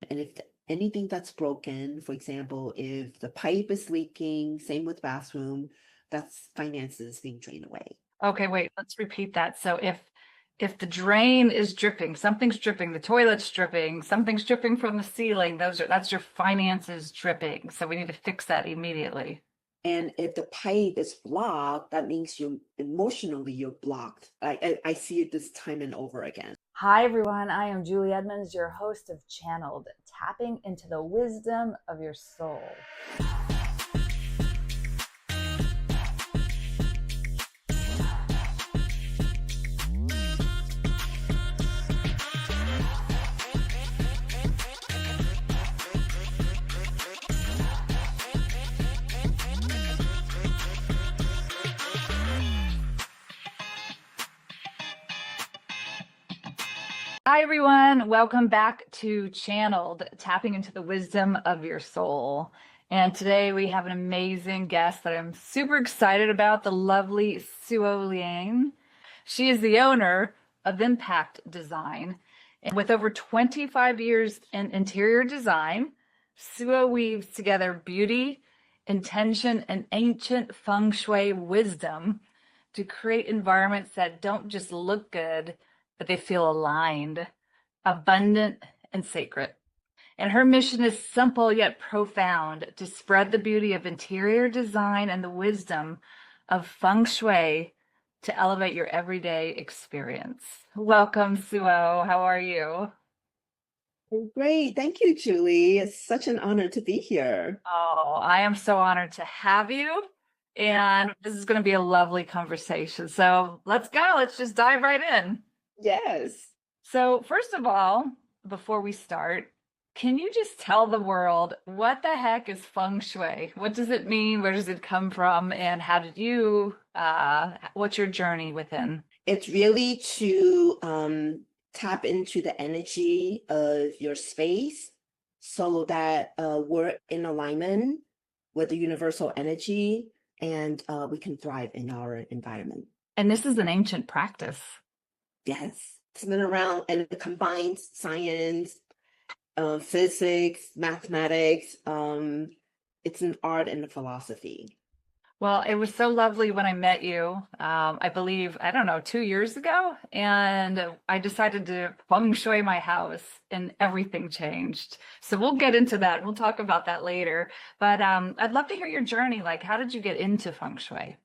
And if anything that's broken, for example, if the pipe is leaking, same with bathroom, that's finances being drained away. Okay, wait, let's repeat that. So if the drain is dripping, something's dripping, the toilet's dripping, something's dripping from the ceiling, that's your finances dripping. So we need to fix that immediately. And if the pipe is blocked, that means you emotionally you're blocked. I see it this time and over again. Hi, everyone. I am Julie Edmonds, your host of Channeled, tapping into the wisdom of your soul. Hi, everyone. Welcome back to Channeled, tapping into the wisdom of your soul. And today we have an amazing guest that I'm super excited about, the lovely Suo Lien. She is the owner of Impact Design. And with over 25 years in interior design, Suo weaves together beauty, intention, and ancient Feng Shui wisdom to create environments that don't just look good, but they feel aligned, abundant, and sacred. And her mission is simple yet profound, to spread the beauty of interior design and the wisdom of Feng Shui to elevate your everyday experience. Welcome, Suo. How are you? Great. Thank you, Julie. It's such an honor to be here. Oh, I am so honored to have you. And this is going to be a lovely conversation. So let's go. Let's just dive right in. Yes. So, first of all, before we start, can you just tell the world what the heck is feng shui? What does it mean? Where does it come from? And how did you, what's your journey within? It's really to tap into the energy of your space so that we're in alignment with the universal energy and we can thrive in our environment. And this is an ancient practice. Yes, it's been around and it combines science, physics, mathematics. It's an art and a philosophy. Well, it was so lovely when I met you, I believe, I don't know, 2 years ago. And I decided to feng shui my house and everything changed. So we'll get into that. We'll talk about that later. But I'd love to hear your journey. Like, how did you get into feng shui?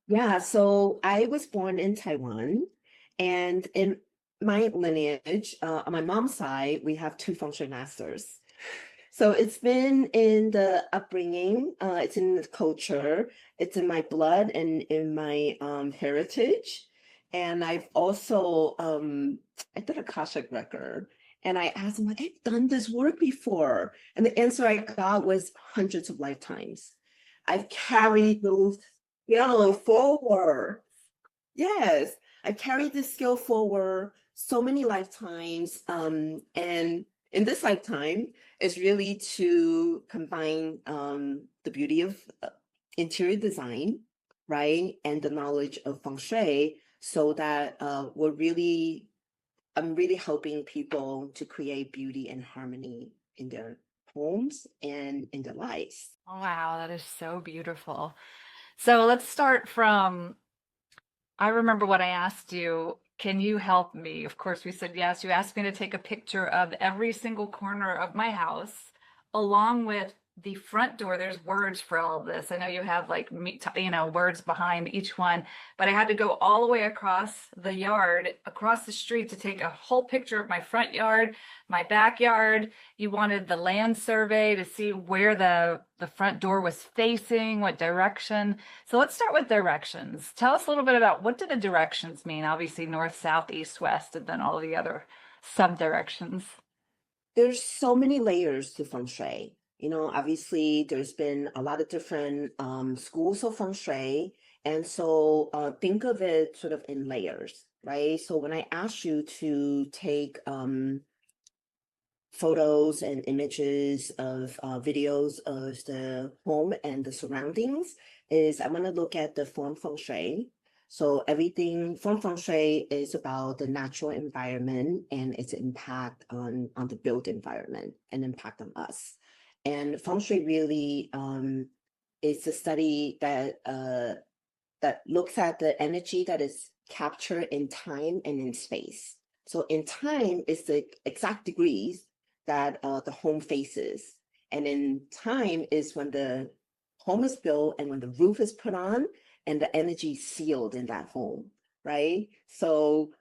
Yeah, so I was born in Taiwan, and in my lineage, on my mom's side, we have two feng shui masters. So it's been in the upbringing, it's in the culture, it's in my blood and in my heritage. And I've also I did a Akashic record and I asked them like, I've done this work before. And the answer I got was hundreds of lifetimes. I've carried those, forward. Yes, I carried this skill forward so many lifetimes. And in this lifetime is really to combine the beauty of interior design, right? And the knowledge of feng shui so that I'm really helping people to create beauty and harmony in their homes and in their lives. Oh, wow, that is so beautiful. So let's start from, I remember what I asked you. Can you help me? Of course, we said yes. You asked me to take a picture of every single corner of my house, along with the front door. There's words for all of this. I know you have like, words behind each one, but I had to go all the way across the yard, across the street to take a whole picture of my front yard, my backyard. You wanted the land survey to see where the front door was facing, what direction. So let's start with directions. Tell us a little bit about what do the directions mean? Obviously, north, south, east, west, and then all the other sub directions. There's so many layers to feng shui. Obviously, there's been a lot of different schools of feng shui. And so think of it sort of in layers, right? So when I asked you to take photos and images of videos of the home and the surroundings, is I'm going to look at the form feng shui. So everything from Feng Shui is about the natural environment and its impact on the built environment and impact on us. And Feng Shui really is a study that looks at the energy that is captured in time and in space. So in time is the exact degrees that the home faces. And in time is when the home is built and when the roof is put on and the energy is sealed in that home, right? So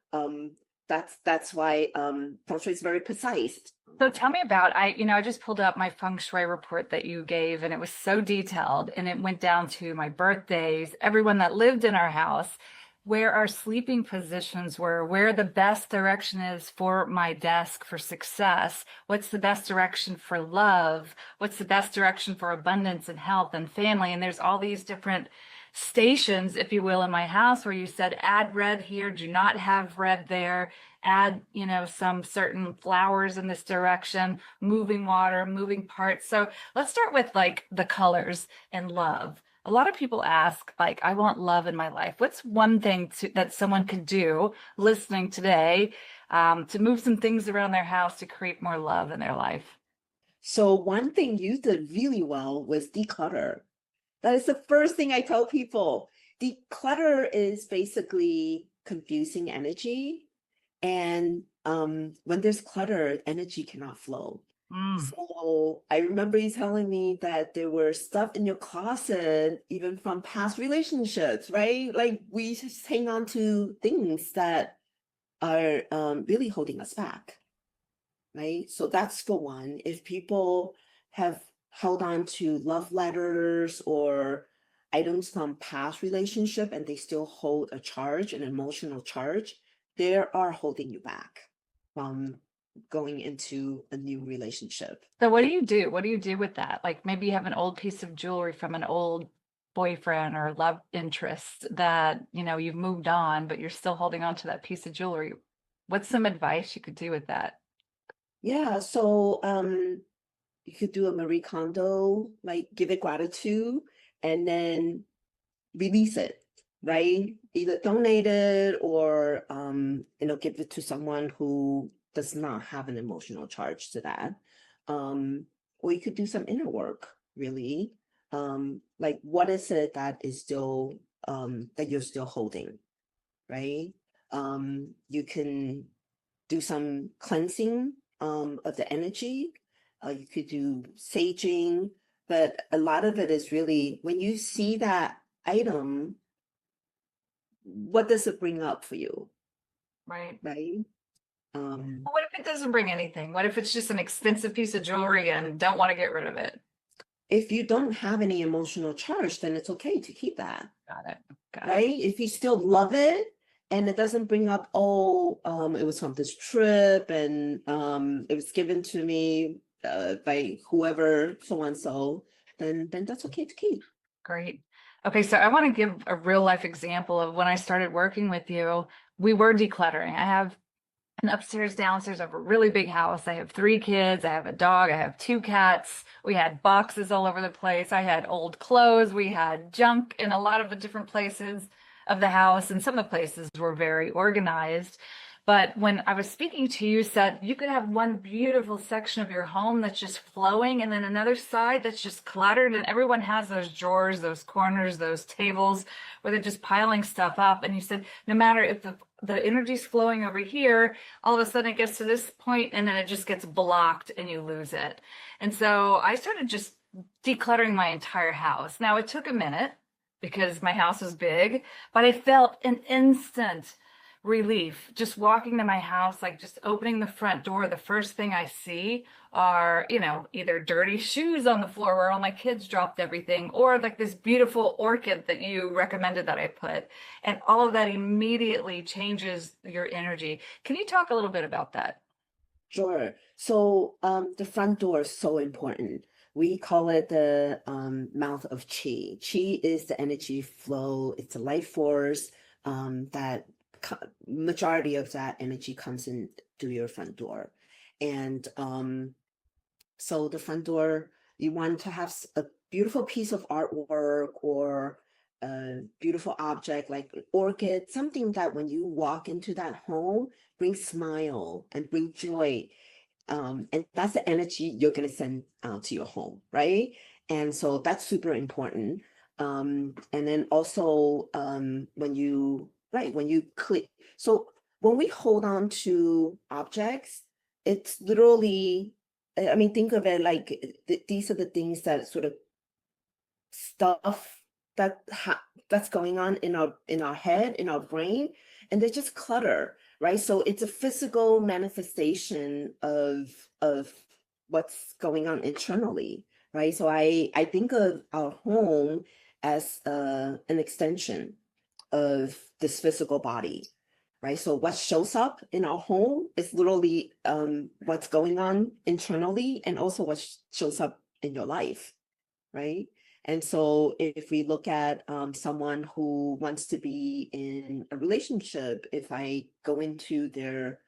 that's why Feng Shui is very precise. So tell me about, I just pulled up my feng shui report that you gave, and it was so detailed, and it went down to my birthdays, everyone that lived in our house, where our sleeping positions were, where the best direction is for my desk for success, what's the best direction for love, what's the best direction for abundance and health and family. And there's all these different stations, if you will, in my house where you said add red here, do not have red there, add, some certain flowers in this direction, moving water, moving parts. So let's start with like the colors and love. A lot of people ask, like, I want love in my life. What's one thing that someone could do listening today to move some things around their house to create more love in their life? So one thing you did really well was declutter. That is the first thing I tell people. Declutter is basically confusing energy. And when there's clutter, energy cannot flow. So I remember you telling me that there were stuff in your closet, even from past relationships, right? Like we just hang on to things that are really holding us back, right? So that's for one. If people have held on to love letters or items from past relationship and they still hold a charge, an emotional charge, they are holding you back from going into a new relationship. So what do you do? What do you do with that? Like maybe you have an old piece of jewelry from an old boyfriend or love interest that, you've moved on, but you're still holding on to that piece of jewelry. What's some advice you could do with that? Yeah, so you could do a Marie Kondo, like give it gratitude and then release it, right? Either donate it or give it to someone who does not have an emotional charge to that. Or you could do some inner work, really. Like what is it that is still that you're still holding, right? You can do some cleansing of the energy. You could do saging, but a lot of it is really when you see that item, what does it bring up for you, Right. right? Well, what if it doesn't bring anything? What if it's just an expensive piece of jewelry and don't want to get rid of it? If you don't have any emotional charge, then it's okay to keep that, Got it. Got right? it. If you still love it and it doesn't bring up, oh, it was from this trip and it was given to me by whoever, so and so, then that's okay to keep. Great. Okay, so I want to give a real life example of when I started working with you. We were decluttering. I have an upstairs, downstairs. I have a really big house. I have 3 kids. I have a dog. I have 2 cats. We had boxes all over the place. I had old clothes. We had junk in a lot of the different places of the house, and some of the places were very organized. But when I was speaking to you, said you could have one beautiful section of your home that's just flowing, and then another side that's just cluttered, and everyone has those drawers, those corners, those tables where they're just piling stuff up. And you said no matter if the energy's flowing over here, all of a sudden it gets to this point and then it just gets blocked and you lose it. And so I started just decluttering my entire house. Now it took a minute because my house was big, but I felt an instant relief just walking to my house, like just opening the front door. The first thing I see are, either dirty shoes on the floor where all my kids dropped everything, or like this beautiful orchid that you recommended that I put. And all of that immediately changes your energy. Can you talk a little bit about that? Sure. So the front door is so important. We call it the mouth of chi. Chi is the energy flow. It's a life force that majority of that energy comes in through your front door. And so the front door, you want to have a beautiful piece of artwork or a beautiful object like an orchid, something that when you walk into that home brings smile and bring joy. And that's the energy you're going to send out to your home, right? And so that's super important. And then also when you, right, when you click, so when we hold on to objects, it's literally, I mean, think of it like these are the things that sort of stuff that's going on in our head, in our brain, and they're just clutter, right? So it's a physical manifestation of what's going on internally, right? So I think of our home as an extension of this physical body, right? So what shows up in our home is literally what's going on internally, and also what shows up in your life, right? And so if we look at someone who wants to be in a relationship, if I go into their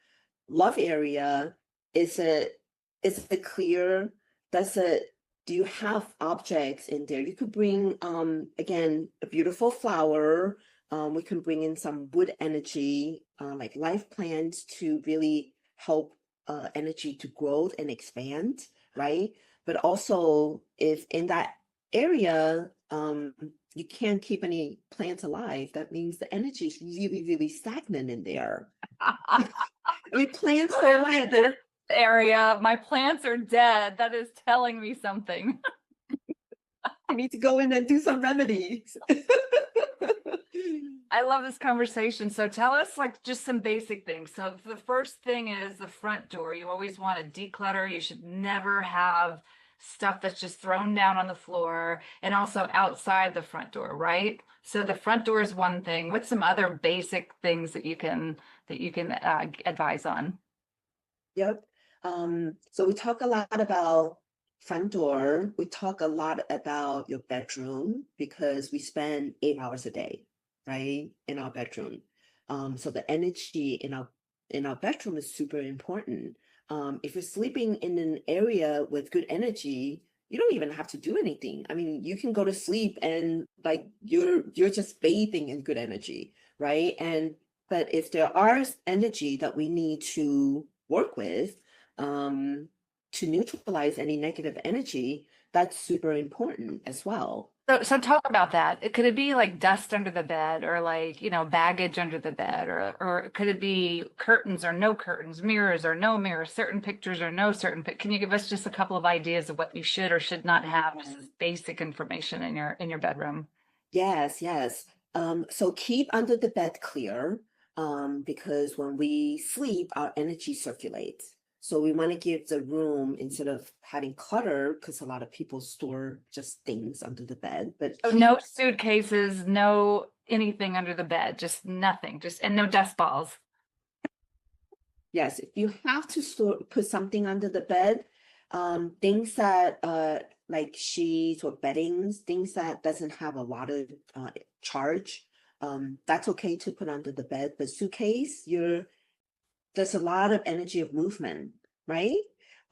love area, is it clear? Does it, do you have objects in there? You could bring again a beautiful flower. We can bring in some wood energy, like life plants to really help energy to grow and expand, right? But also if in that area you can't keep any plants alive, that means the energy is really, really stagnant in there. I mean, plants are like this. Area, my plants are dead. That is telling me something. I need to go in and do some remedies. I love this conversation. So tell us like just some basic things. So the first thing is the front door. You always want to declutter. You should never have stuff that's just thrown down on the floor, and also outside the front door, right? So the front door is one thing. What's some other basic things that you can advise on? Yep. So we talk a lot about front door. We talk a lot about your bedroom because we spend 8 hours a day, right, in our bedroom. So the energy in our bedroom is super important. If you're sleeping in an area with good energy, you don't even have to do anything. I mean, you can go to sleep and like you're just bathing in good energy, right? And but if there are energy that we need to work with to neutralize any negative energy, that's super important as well. So talk about that. Could it be like dust under the bed, or like, baggage under the bed, or could it be curtains or no curtains, mirrors or no mirrors, certain pictures or no certain Can you give us just a couple of ideas of what you should or should not have, just as basic information in your bedroom? Yes, yes. So keep under the bed clear, because when we sleep, our energy circulates. So we want to give the room, instead of having clutter, because a lot of people store just things under the bed, but So no suitcases, no anything under the bed, just nothing, and no dust balls. yes, if you have to put something under the bed, things that like sheets or beddings, things that doesn't have a lot of charge, that's okay to put under the bed. But suitcase, there's a lot of energy of movement, right?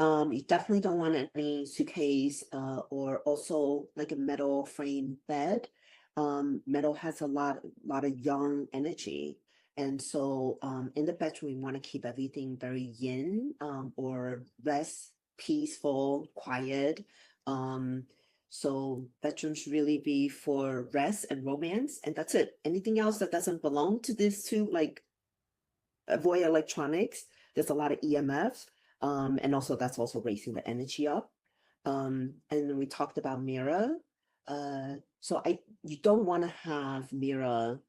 You definitely don't want any suitcase, or also like a metal frame bed. Metal has a lot of young energy. And so in the bedroom, we want to keep everything very yin, or less peaceful, quiet. Um, so bedrooms should really be for rest and romance, and that's it. Anything else that doesn't belong to these two, like avoid electronics. There's a lot of EMFs, and also that's also raising the energy up. And then we talked about mirror. So you don't want to have mirror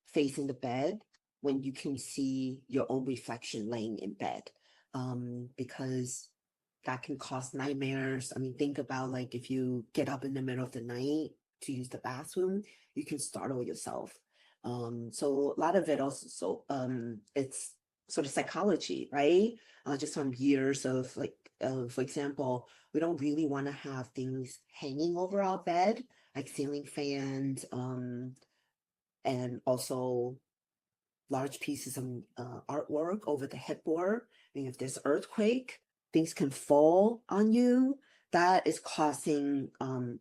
facing the bed when you can see your own reflection laying in bed, because that can cause nightmares. I mean, think about like if you get up in the middle of the night to use the bathroom, you can startle yourself. So a lot of it also, it's sort of psychology, right? Just from years of like, for example, we don't really want to have things hanging over our bed, like ceiling fans, and also large pieces of artwork over the headboard. I mean, if there's earthquake, things can fall on you. That is causing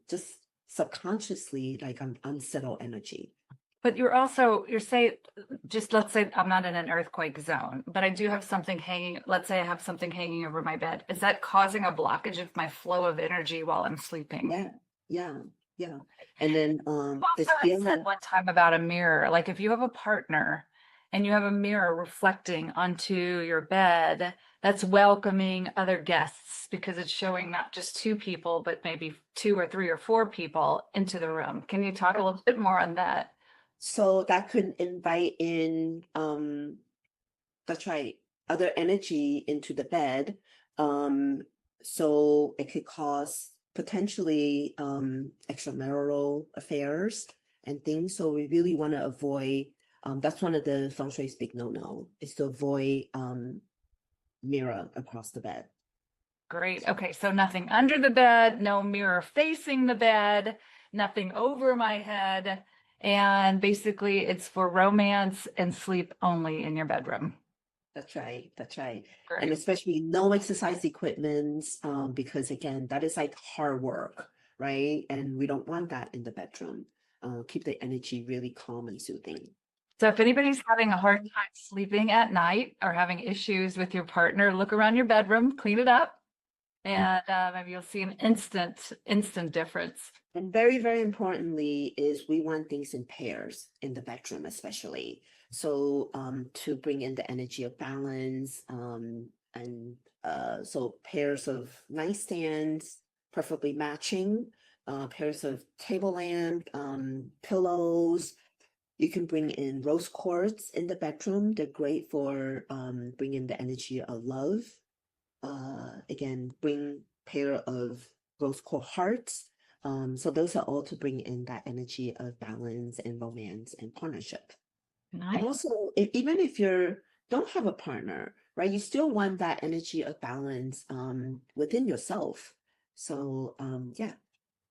just subconsciously like an unsettled energy. But you're saying, just let's say I'm not in an earthquake zone, but I do have something hanging. Let's say I have something hanging over my bed. Is that causing a blockage of my flow of energy while I'm sleeping? Yeah, yeah, yeah. And then this Also, I said feeling, one time about a mirror. Like if you have a partner and you have a mirror reflecting onto your bed, that's welcoming other guests because it's showing not just two people, but maybe two or three or four people into the room. Can you talk a little bit more on that? so that could invite in that's right, other energy into the bed. Um, so it could cause potentially extramarital affairs and things. So we really want to avoid that's one of the feng shui's big no-no is to avoid mirror across the bed. Great. Okay, so nothing under the bed, no mirror facing the bed, nothing over my head. And basically, it's for romance and sleep only in your bedroom. That's right. That's right. And Great. especially no exercise equipment, because again, that is like hard work, right? And we don't want that in the bedroom. Keep the energy really calm and soothing. So if anybody's having a hard time sleeping at night or having issues with your partner, look around your bedroom, clean it up, and maybe you'll see an instant difference. And very, very importantly is we want things in pairs in the bedroom, especially. So to bring in the energy of balance, and so pairs of nightstands, preferably matching, pairs of table lamp, pillows. You can bring in rose quartz in the bedroom. They're great for bringing the energy of love. Again, bring pair of rose quartz hearts. So those are all to bring in that energy of balance and romance and partnership. And Nice. also, even if you don't have a partner, right, you still want that energy of balance within yourself. So yeah,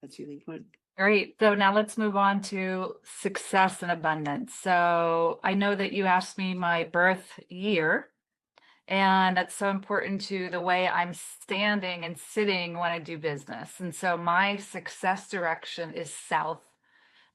that's really important. Great. So now let's move on to success and abundance. So I know that you asked me my birth year, and that's so important to the way I'm standing and sitting when I do business. And so my success direction is south.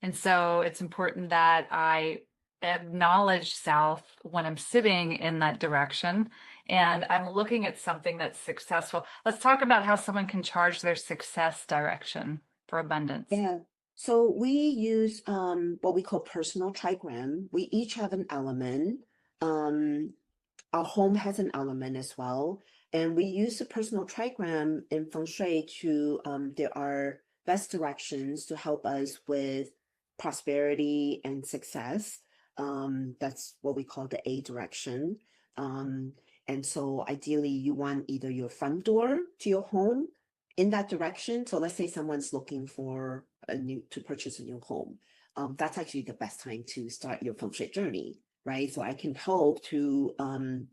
And so it's important that I acknowledge south when I'm sitting in that direction and I'm looking at something that's successful. Let's talk about how someone can charge their success direction for abundance. Yeah. So we use what we call personal trigram. We each have an element. Our home has an element as well. And we use the personal trigram in Feng Shui to there are best directions to help us with prosperity and success. That's what we call the A direction. And so ideally you want either your front door to your home in that direction. So let's say someone's looking for to purchase a new home. That's actually the best time to start your feng shui journey, right? So I can help to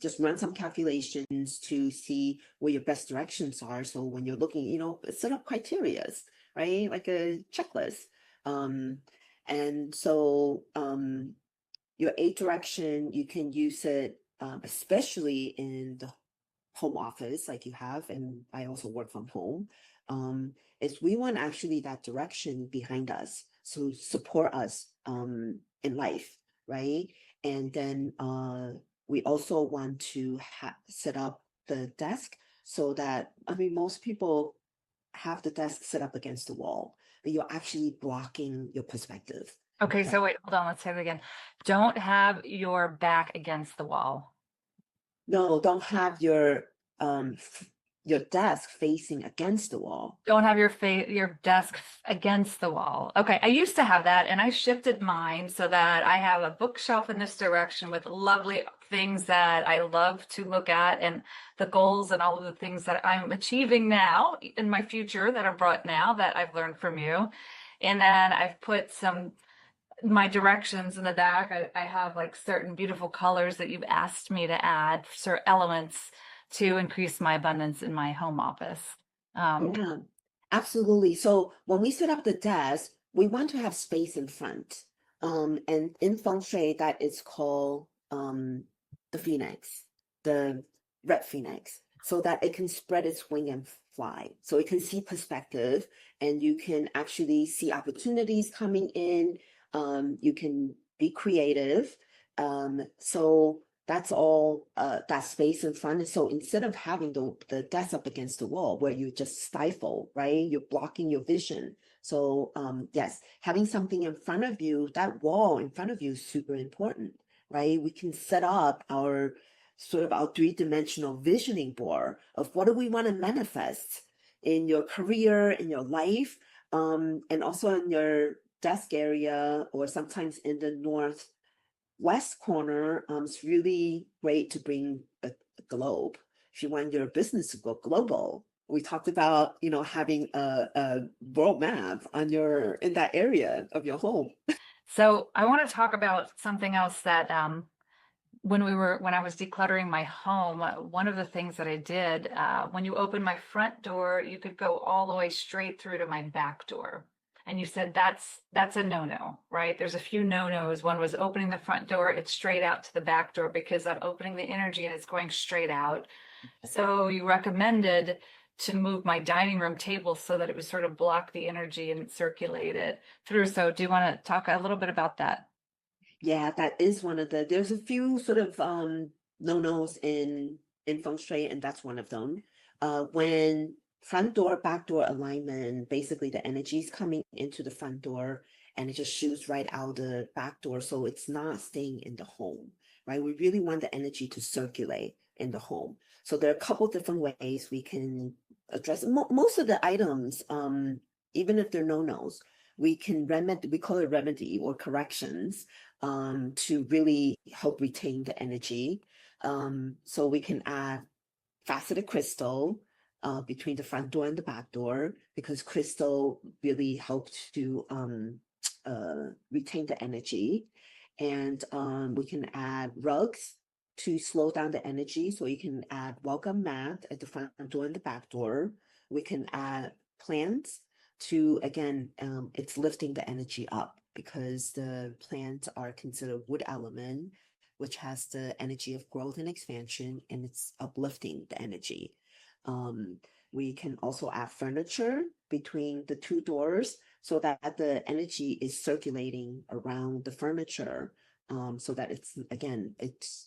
just run some calculations to see where your best directions are. So when you're looking, set up criterias, right? Like a checklist. And so your A direction, you can use it, especially in the home office like you have, and I also work from home, is we want actually that direction behind us. So support us in life, right? And then we also want to set up the desk so that, I mean, most people have the desk set up against the wall, but you're actually blocking your perspective. Okay, so wait, hold on, let's say it again. Don't have your back against the wall. No, don't have your desk facing against the wall. Don't have your desk against the wall. Okay, I used to have that and I shifted mine so that I have a bookshelf in this direction with lovely things that I love to look at and the goals and all of the things that I'm achieving now in my future that are brought now that I've learned from you. And then I've put my directions in the back. I have like certain beautiful colors that you've asked me to add, certain elements to increase my abundance in my home office. Yeah, absolutely. So when we set up the desk, we want to have space in front. And in feng shui, that is called the phoenix, the red phoenix, so that it can spread its wing and fly. So it can see perspective, and you can actually see opportunities coming in. You can be creative. So that's all that space in front. And so instead of having the desk up against the wall where you just stifle, right? You're blocking your vision. So yes, having something in front of you, that wall in front of you is super important, right? We can set up our sort of our three-dimensional visioning board of what do we want to manifest in your career, in your life, and also in your desk area, or sometimes in the northwest corner. It's really great to bring a globe if you want your business to go global. We talked about, having a world map on in that area of your home. So I want to talk about something else that when I was decluttering my home, one of the things that I did, when you open my front door, you could go all the way straight through to my back door. And you said that's a no-no, right? There's a few no-nos. One was opening the front door, it's straight out to the back door because I'm opening the energy and it's going straight out. So you recommended to move my dining room table so that it would sort of block the energy and circulate it through. So do you want to talk a little bit about that? Yeah, that is there's a few sort of no-nos in Feng Shui, and that's one of them. When front door, back door alignment, basically the energy is coming into the front door and it just shoots right out the back door, so it's not staying in the home, right? We really want the energy to circulate in the home. So there are a couple different ways we can address most of the items, even if they're no-nos, we call it remedy or corrections to really help retain the energy. So we can add faceted crystal between the front door and the back door, because crystal really helps to retain the energy. And we can add rugs to slow down the energy. So you can add welcome mat at the front door and the back door. We can add plants to, again, it's lifting the energy up, because the plants are considered wood element, which has the energy of growth and expansion, and it's uplifting the energy. We can also add furniture between the two doors so that the energy is circulating around the furniture, so that it's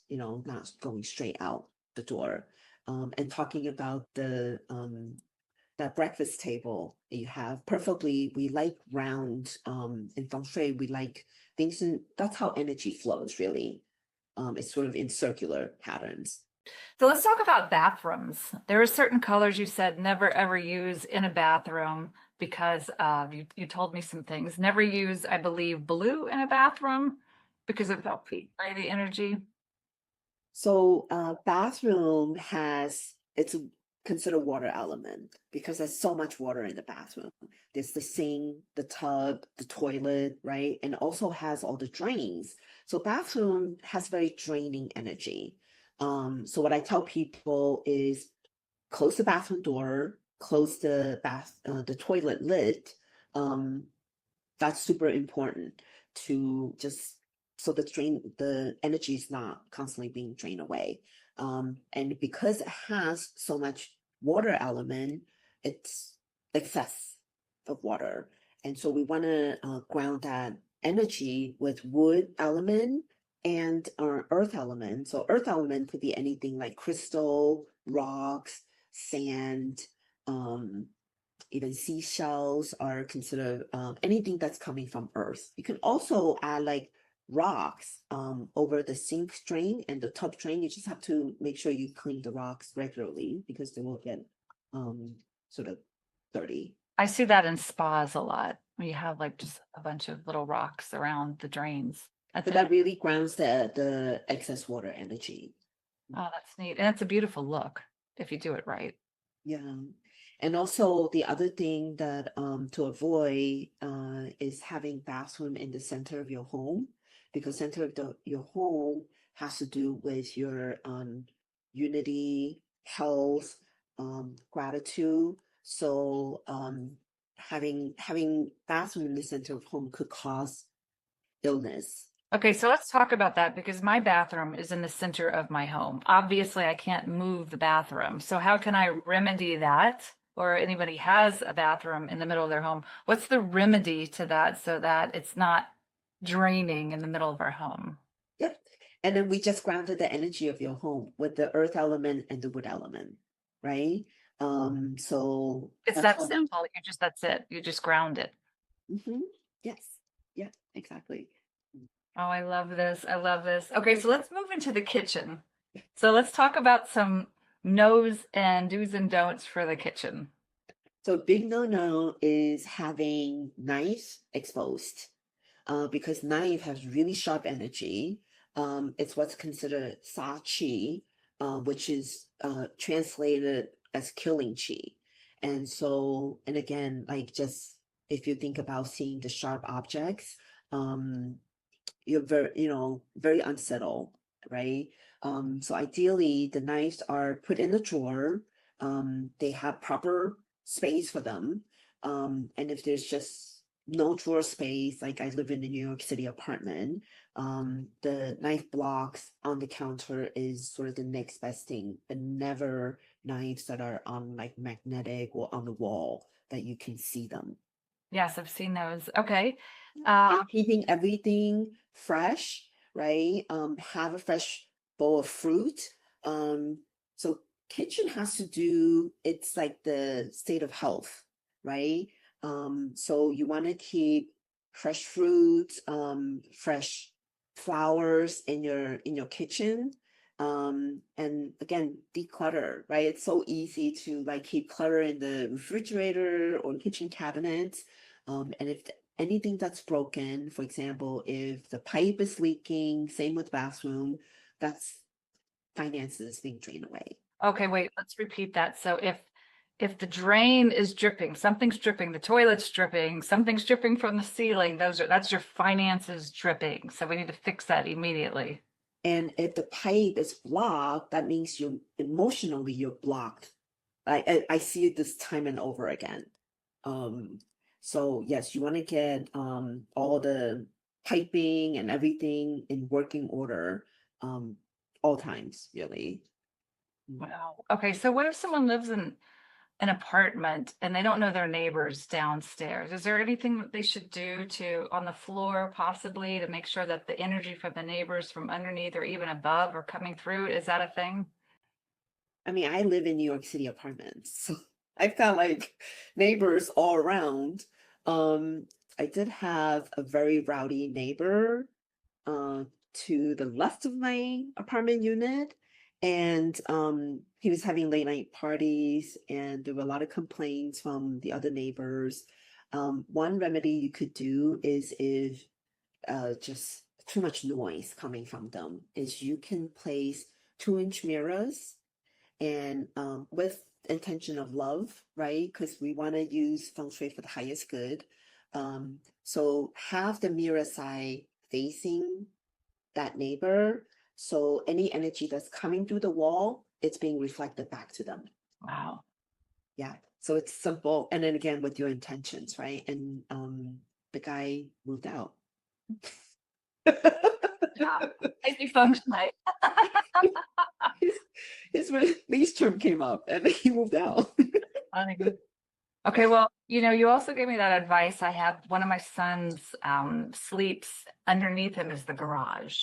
not going straight out the door. And talking about that breakfast table you have, preferably we like round, in Feng Shui we like things, and that's how energy flows really. It's sort of in circular patterns. So let's talk about bathrooms. There are certain colors you said never ever use in a bathroom because you told me some things. Never use, I believe, blue in a bathroom because it felt beat by the energy. So bathroom it's considered water element because there's so much water in the bathroom. There's the sink, the tub, the toilet, right? And also has all the drains. So bathroom has very draining energy. So what I tell people is close the bathroom door, close the toilet lid. That's super important to just so the energy is not constantly being drained away. And because it has so much water element, it's excess of water. And so we want to ground that energy with wood element and earth element. So earth element could be anything like crystal, rocks, sand, even seashells are considered anything that's coming from earth. You can also add like rocks over the sink drain and the tub drain. You just have to make sure you clean the rocks regularly because they will get sort of dirty. I see that in spas a lot. Where you have like just a bunch of little rocks around the drains. But that really grounds the excess water energy. Oh, that's neat. And it's a beautiful look if you do it right. Yeah. And also the other thing that to avoid is having bathroom in the center of your home, because center of your home has to do with your unity, health, gratitude. So having bathroom in the center of home could cause illness. Okay, so let's talk about that because my bathroom is in the center of my home. Obviously, I can't move the bathroom. So how can I remedy that or anybody has a bathroom in the middle of their home, what's the remedy to that so that it's not draining in the middle of our home? Yep. And then we just grounded the energy of your home with the earth element and the wood element, right? So It's that's that what. simple. That's it. You just ground it. Hmm. Yes. Yeah, exactly. Oh, I love this. I love this. Okay, so let's move into the kitchen. So let's talk about some no's and do's and don'ts for the kitchen. So big no-no is having knife exposed, because knife has really sharp energy. It's what's considered sa chi, which is translated as killing chi. And so, and again, like just if you think about seeing the sharp objects, um, you're very, very unsettled, right? So ideally, the knives are put in the drawer. They have proper space for them. And if there's just no drawer space, like I live in a New York City apartment, the knife blocks on the counter is sort of the next best thing, but never knives that are on like magnetic or on the wall that you can see them. Yes, I've seen those. Okay. And keeping everything fresh, right? Have a fresh bowl of fruit. So kitchen has to do, it's like the state of health, right? So you want to keep fresh fruits, fresh flowers in your kitchen. And again, declutter, right? It's so easy to like keep clutter in the refrigerator or kitchen cabinets. And if anything that's broken, for example, if the pipe is leaking, same with bathroom, that's finances being drained away. Okay, wait, let's repeat that. So if the drain is dripping, something's dripping, the toilet's dripping, something's dripping from the ceiling, that's your finances dripping. So we need to fix that immediately. And if the pipe is blocked, that means you emotionally you're blocked. I see it this time and over again. Um, so yes, you want to get all the piping and everything in working order, um, all times, really. Wow. Okay, so what if someone lives in an apartment and they don't know their neighbors downstairs? Is there anything that they should do to on the floor possibly to make sure that the energy from the neighbors from underneath or even above are coming through? Is that a thing? I mean, I live in New York City apartments, so I've got like neighbors all around. Um, I did have a very rowdy neighbor uh to the left of my apartment unit, and he was having late night parties, and there were a lot of complaints from the other neighbors. One remedy you could do is if just too much noise coming from them, is you can place 2-inch mirrors and with intention of love, right? Because we want to use feng shui for the highest good. So have the mirror side facing that neighbor. So any energy that's coming through the wall, it's being reflected back to them. Wow. Yeah. So it's simple. And then again with your intentions, right? And the guy moved out. Yeah. Maybe function. his, his release term came up and he moved out. Okay, well, you also gave me that advice. I have one of my sons sleeps underneath him is the garage.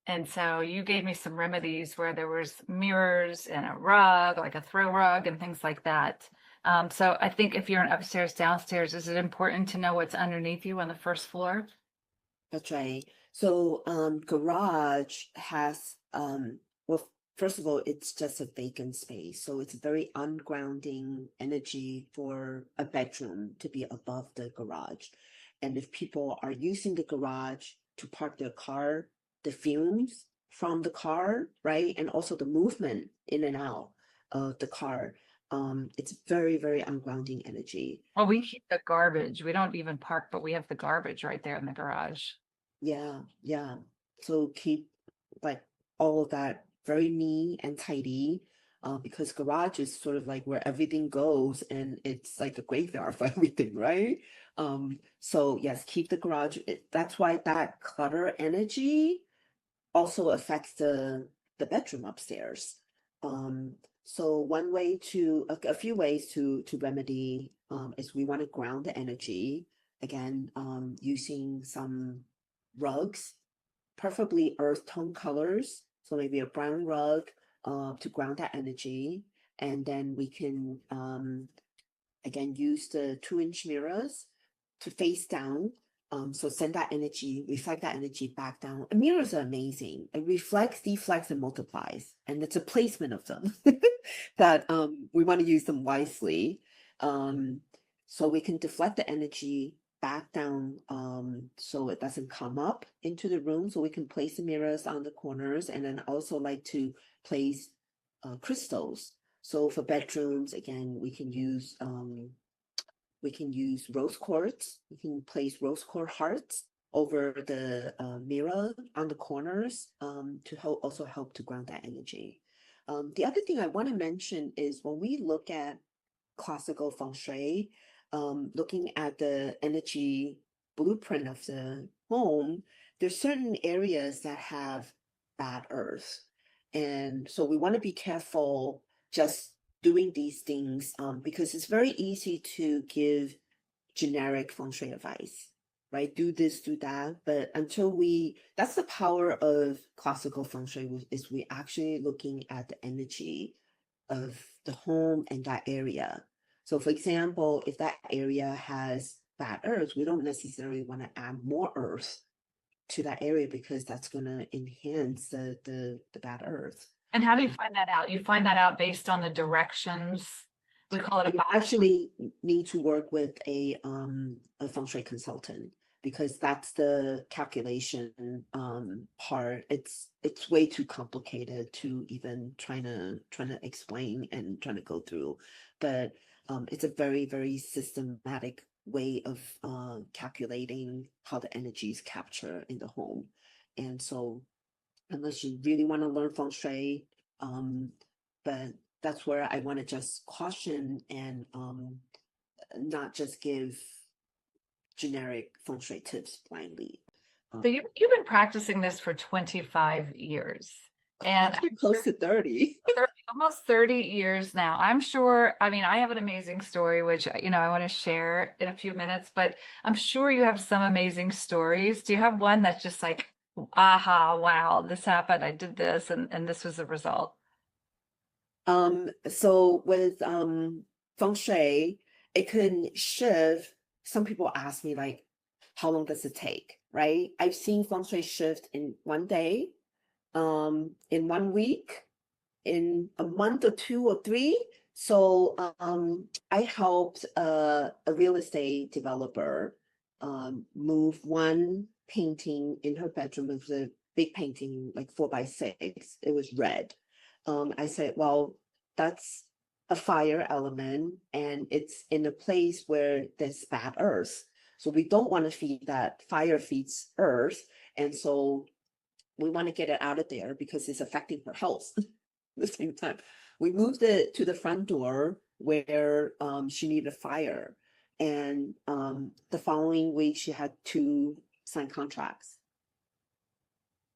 And so you gave me some remedies where there was mirrors and a rug, like a throw rug and things like that. So I think if you're an upstairs, downstairs, is it important to know what's underneath you on the first floor? That's right. So garage has well, first of all, it's just a vacant space. So it's very ungrounding energy for a bedroom to be above the garage. And if people are using the garage to park their car, the fumes from the car, right? And also the movement in and out of the car, it's very, very ungrounding energy. Well, we keep the garbage. We don't even park, but we have the garbage right there in the garage. Yeah, yeah. So keep like all of that very neat and tidy, because garage is sort of like where everything goes and it's like a graveyard for everything, right? So yes, keep the garage. That's why that clutter energy also affects the bedroom upstairs. So one way a few ways to remedy is we want to ground the energy. Again, using some rugs, preferably earth tone colors. So maybe a brown rug to ground that energy. And then we can again use the 2-inch mirrors to face down. So send that energy, reflect that energy back down. And mirrors are amazing. It reflects, deflects, and multiplies. And it's a placement of them that we want to use them wisely. So we can deflect the energy back down so it doesn't come up into the room. So we can place the mirrors on the corners, and then also like to place crystals. So for bedrooms, again, we can use rose quartz. We can place rose quartz hearts over the mirror on the corners to help to ground that energy. The other thing I want to mention is when we look at classical feng shui, looking at the energy blueprint of the home, there's certain areas that have bad earth. And so we want to be careful just doing these things because it's very easy to give generic feng shui advice, right? Do this, do that. But that's the power of classical feng shui is we actually looking at the energy of the home and that area. So for example, if that area has bad earth, we don't necessarily want to add more earth to that area because that's going to enhance the bad earth. And how do you find that out? You find that out based on the directions. We call it a You actually need to work with a feng shui consultant because that's the calculation part. It's way too complicated to even trying to explain and trying to go through. But it's a very, very systematic way of calculating how the energy is captured in the home. And so unless you really want to learn feng shui, but that's where I want to just caution and not just give generic feng shui tips blindly. So you've been practicing this for 25 years. And Actually close to 30. Almost 30 years now. I'm sure, I mean, I have an amazing story, which, I want to share in a few minutes, but I'm sure you have some amazing stories. Do you have one that's just like, aha, wow, this happened, I did this, and this was the result? So with feng shui, it can shift. Some people ask me like, how long does it take? Right? I've seen feng shui shift in one day, in 1 week, in a month or 2 or 3. So I helped a real estate developer move one painting in her bedroom. It was a big painting, like 4x6. It was red. I said, well, that's a fire element and it's in a place where there's bad earth. So we don't want to feed that. Fire feeds earth. And so we want to get it out of there because it's affecting her health at the same time. We moved it to the front door where she needed fire. And the following week, she had 2 signed contracts.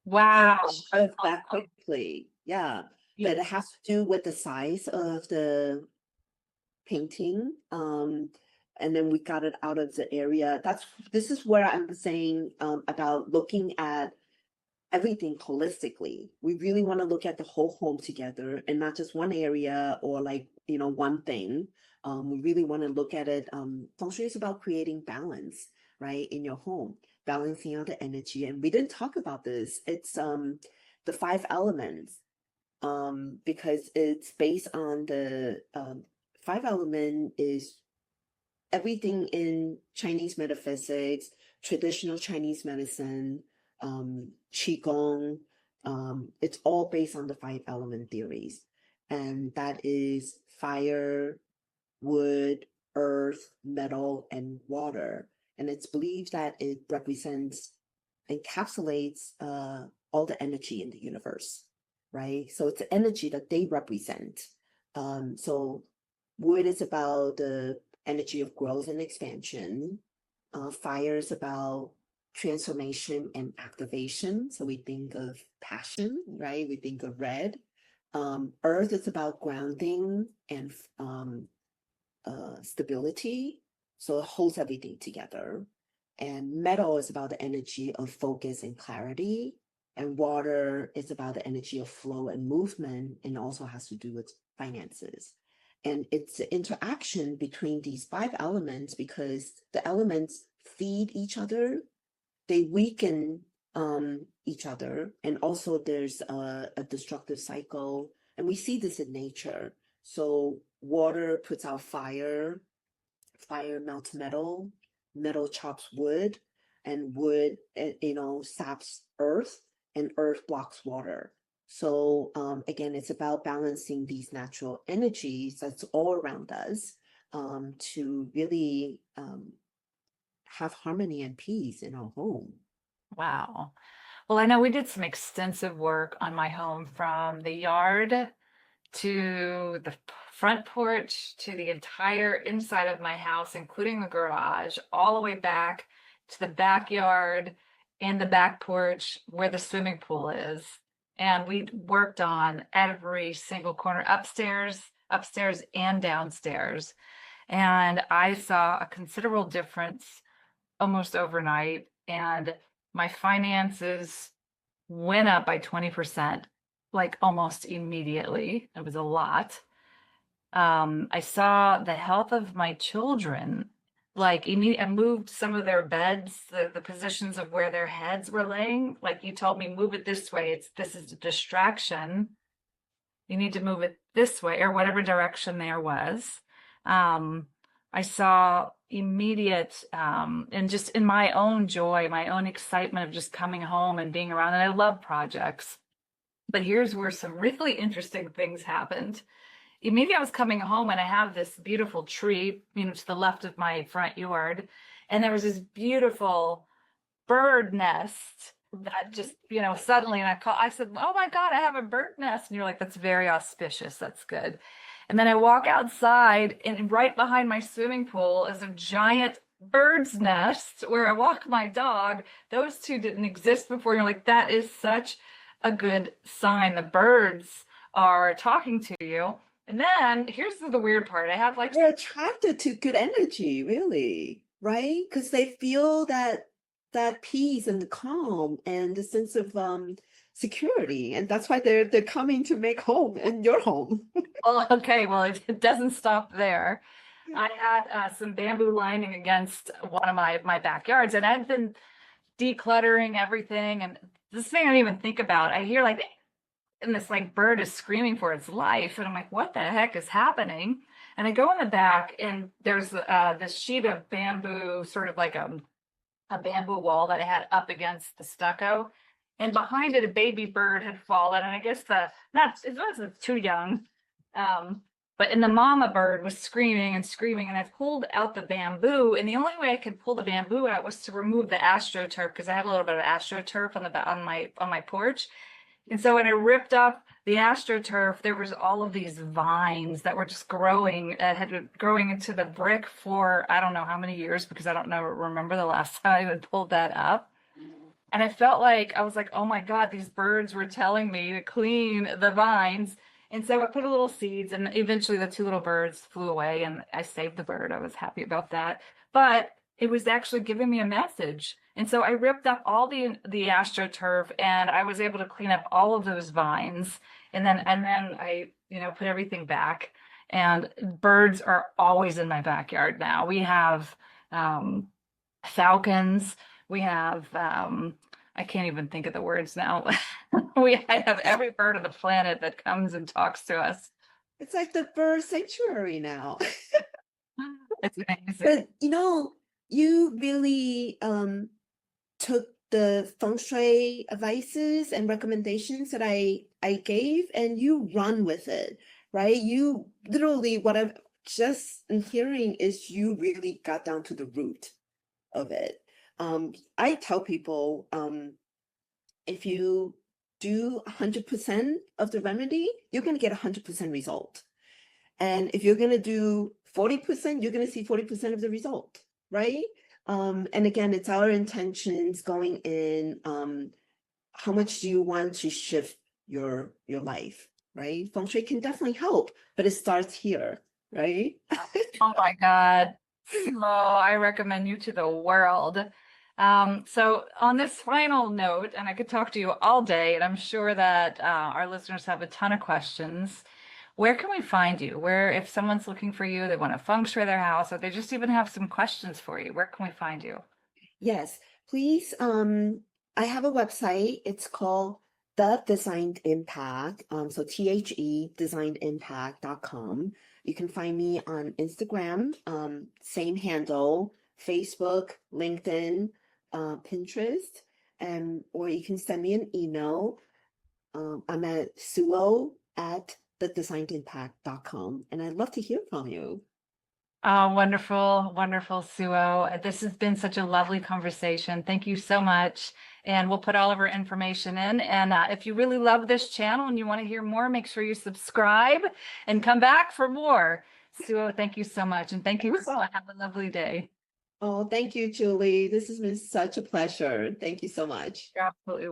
Wow. That quickly. Yeah. But it has to do with the size of the painting. And then we got it out of the area. This is where I'm saying about looking at everything holistically. We really want to look at the whole home together and not just one area or like, one thing. We really want to look at it. Feng Shui is about creating balance, right, in your home, balancing out the energy. And we didn't talk about this. It's the 5 elements because it's based on the 5 element is everything in Chinese metaphysics, traditional Chinese medicine, Qigong. It's all based on the 5 element theories. And that is fire, wood, earth, metal, and water. And it's believed that it encapsulates all the energy in the universe, right? So it's the energy that they represent. So wood is about the energy of growth and expansion. Fire is about transformation and activation. So we think of passion, right? We think of red. Earth is about grounding and stability, so it holds everything together. And metal is about the energy of focus and clarity. And water is about the energy of flow and movement, and also has to do with finances. And it's the interaction between these five elements, because the elements feed each other, they weaken each other, and also there's a destructive cycle. And we see this in nature. So water puts out fire, fire melts metal, metal chops wood, and wood, saps earth, and earth blocks water. So again, it's about balancing these natural energies that's all around us, to really have harmony and peace in our home. Wow. Well, I know we did some extensive work on my home, from the yard to the front porch to the entire inside of my house, including the garage, all the way back to the backyard and the back porch where the swimming pool is. And we worked on every single corner, upstairs and downstairs. And I saw a considerable difference almost overnight. And my finances went up by 20%, like almost immediately. It was a lot. I saw the health of my children, like immediately. I moved some of their beds, the positions of where their heads were laying. Like, you told me, move it this way. This is a distraction. You need to move it this way, or whatever direction there was. I saw immediate, and just in my own joy, my own excitement of just coming home and being around. And I love projects. But here's where some really interesting things happened. Maybe I was coming home and I have this beautiful tree, to the left of my front yard. And there was this beautiful bird nest that just, suddenly, and I said, oh my God, I have a bird nest. And you're like, that's very auspicious. That's good. And then I walk outside, and right behind my swimming pool is a giant bird's nest where I walk my dog. Those two didn't exist before. You're like, that is such a good sign. The birds are talking to you. And then here's the weird part. I have They're attracted to good energy, really, right? Because they feel that peace and the calm and the sense of security, and that's why they're coming to make home in your home. Well, okay, well, it doesn't stop there. I had some bamboo lining against one of my backyards, and I've been decluttering everything. And this thing I didn't even think about, I hear and this bird is screaming for its life, and I'm like, what the heck is happening? And I go in the back, and there's this sheet of bamboo, sort of like a bamboo wall that I had up against the stucco, and behind it a baby bird had fallen, and I guess it wasn't too young, but the mama bird was screaming and screaming, and I pulled out the bamboo, and the only way I could pull the bamboo out was to remove the astroturf, because I have a little bit of astroturf on my porch. And so when I ripped up the astroturf, there was all of these vines that were just growing, that had been growing into the brick for I don't know how many years, because I don't remember the last time I even pulled that up. And I felt like, I was like, oh my God, these birds were telling me to clean the vines. And so I put a little seeds, and eventually the two little birds flew away, and I saved the bird. I was happy about that. But it was actually giving me a message. And so I ripped up all the astroturf, and I was able to clean up all of those vines. And then I, put everything back. And birds are always in my backyard now. We have falcons. We have I can't even think of the words now. I have every bird on the planet that comes and talks to us. It's like the bird sanctuary now. It's amazing. But you really took the Feng Shui advices and recommendations that I gave, and you run with it, right? You literally, what I'm just hearing is you really got down to the root of it. I tell people, if you do 100% of the remedy, you're going to get 100% result. And if you're going to do 40%, you're going to see 40% of the result, right? And again, it's our intentions going in, how much do you want to shift your life, right? Feng Shui can definitely help, but it starts here, right? Oh my God. So I recommend you to the world. So on this final note, and I could talk to you all day, and I'm sure that our listeners have a ton of questions. Where can we find you? Where, if someone's looking for you, they want to feng shui their house, or they just even have some questions for you, where can we find you? Yes, please. I have a website. It's called The Designed Impact. So THE designedimpact.com. You can find me on Instagram, same handle, Facebook, LinkedIn, Pinterest, and or you can send me an email. I'm at suo at thedesignedimpact.com, and I'd love to hear from you. Oh, wonderful, wonderful, Suo. This has been such a lovely conversation. Thank you so much. And we'll put all of our information in. And if you really love this channel and you want to hear more, make sure you subscribe and come back for more. Suo, thank you so much. And thank you. Have a lovely day. Oh, thank you, Julie. This has been such a pleasure. Thank you so much. You're absolutely